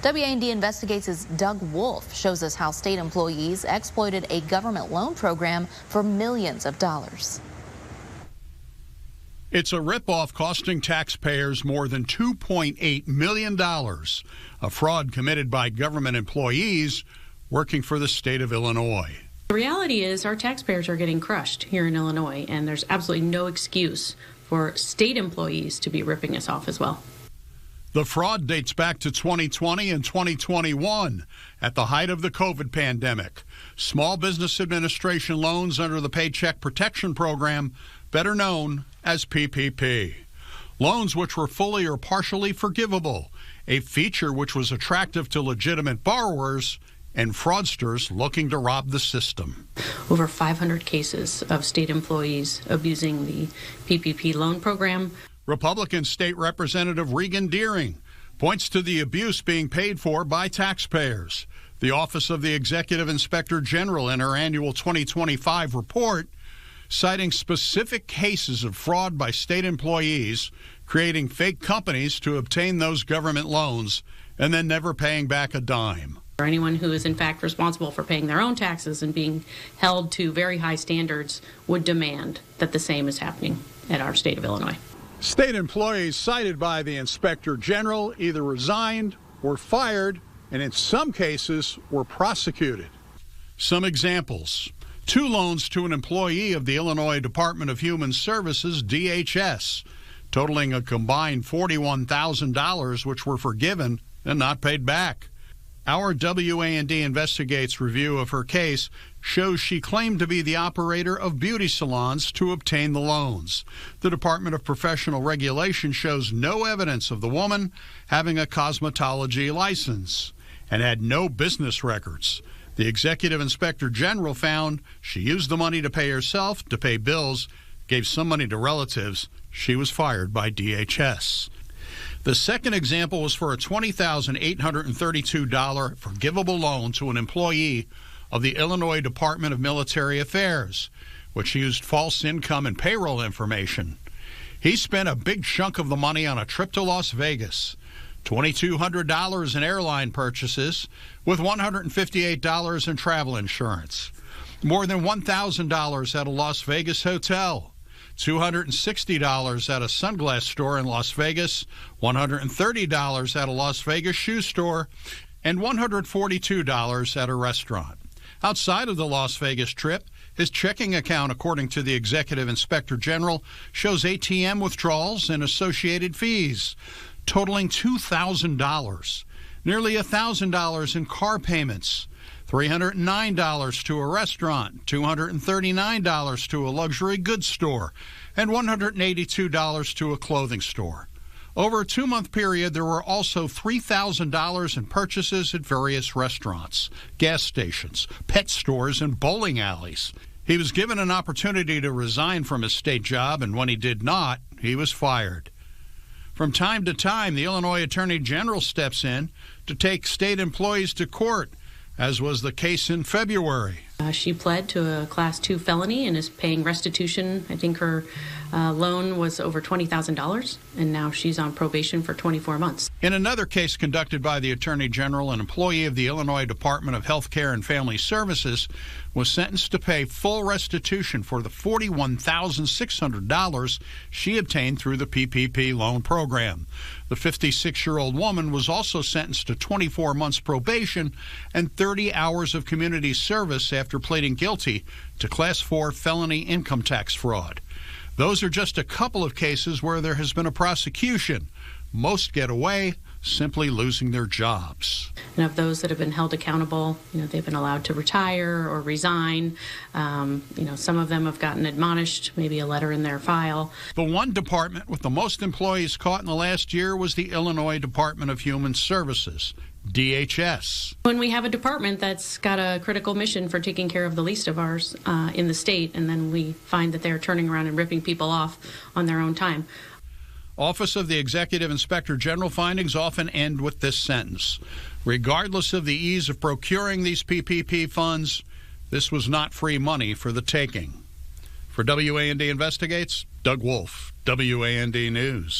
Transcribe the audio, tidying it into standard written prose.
WAND Investigates' Doug Wolf shows us how state employees exploited a government loan program for millions of dollars. It's a ripoff costing taxpayers more than $2.8 million, a fraud committed by government employees working for the state of Illinois. The reality is our taxpayers are getting crushed here in Illinois, and there's absolutely no excuse for state employees to be ripping us off as well. The fraud dates back to 2020 and 2021 at the height of the COVID pandemic. Small Business Administration loans under the Paycheck Protection Program, better known as PPP. Loans which were fully or partially forgivable, a feature which was attractive to legitimate borrowers and fraudsters looking to rob the system. Over 500 cases of state employees abusing the PPP loan program. Republican State Representative Regan Deering points to the abuse being paid for by taxpayers. The Office of the Executive Inspector General in her annual 2025 report, citing specific cases of fraud by state employees, creating fake companies to obtain those government loans and then never paying back a dime. Or anyone who is in fact responsible for paying their own taxes and being held to very high standards would demand that the same is happening at our state of Illinois. State employees cited by the Inspector General either resigned, were fired, and in some cases were prosecuted. Some examples. 2 loans to an employee of the Illinois Department of Human Services, DHS, totaling a combined $41,000, which were forgiven and not paid back. Our WAND Investigates review of her case shows she claimed to be the operator of beauty salons to obtain the loans. The Department of Professional Regulation shows no evidence of the woman having a cosmetology license and had no business records. The Executive Inspector General found she used the money to pay herself, to pay bills, gave some money to relatives. She was fired by DHS. The second example was for a $20,832 forgivable loan to an employee of the Illinois Department of Military Affairs, which used false income and payroll information. He spent a big chunk of the money on a trip to Las Vegas, $2,200 in airline purchases, with $158 in travel insurance, more than $1,000 at a Las Vegas hotel, $260 at a sunglass store in Las Vegas, $130 at a Las Vegas shoe store, and $142 at a restaurant. Outside of the Las Vegas trip, his checking account, according to the Executive Inspector General, shows ATM withdrawals and associated fees, totaling $2,000, nearly $1,000 in car payments, $309 to a restaurant, $239 to a luxury goods store, and $182 to a clothing store. Over a 2-month period, there were also $3,000 in purchases at various restaurants, gas stations, pet stores, and bowling alleys. He was given an opportunity to resign from his state job, and when he did not, he was fired. From time to time, the Illinois Attorney General steps in to take state employees to court, as was the case in February. She pled to a Class 2 felony and is paying restitution. I think her loan was over $20,000, and now she's on probation for 24 months. In another case conducted by the Attorney General, an employee of the Illinois Department of Health Care and Family Services was sentenced to pay full restitution for the $41,600 she obtained through the PPP loan program. The 56-year-old woman was also sentenced to 24 months probation and 30 hours of community service after pleading guilty to Class 4 felony income tax fraud. Those are just a couple of cases where there has been a prosecution. Most get away simply losing their jobs. And of those that have been held accountable, they've been allowed to retire or resign. Some of them have gotten admonished, maybe a letter in their file. The one department with the most employees caught in the last year was the Illinois Department of Human Services, DHS. When we have a department that's got a critical mission for taking care of the least of ours in the state, and then we find that they're turning around and ripping people off on their own time. Office of the Executive Inspector General findings often end with this sentence. Regardless of the ease of procuring these PPP funds, this was not free money for the taking. For WAND Investigates, Doug Wolf, WAND News.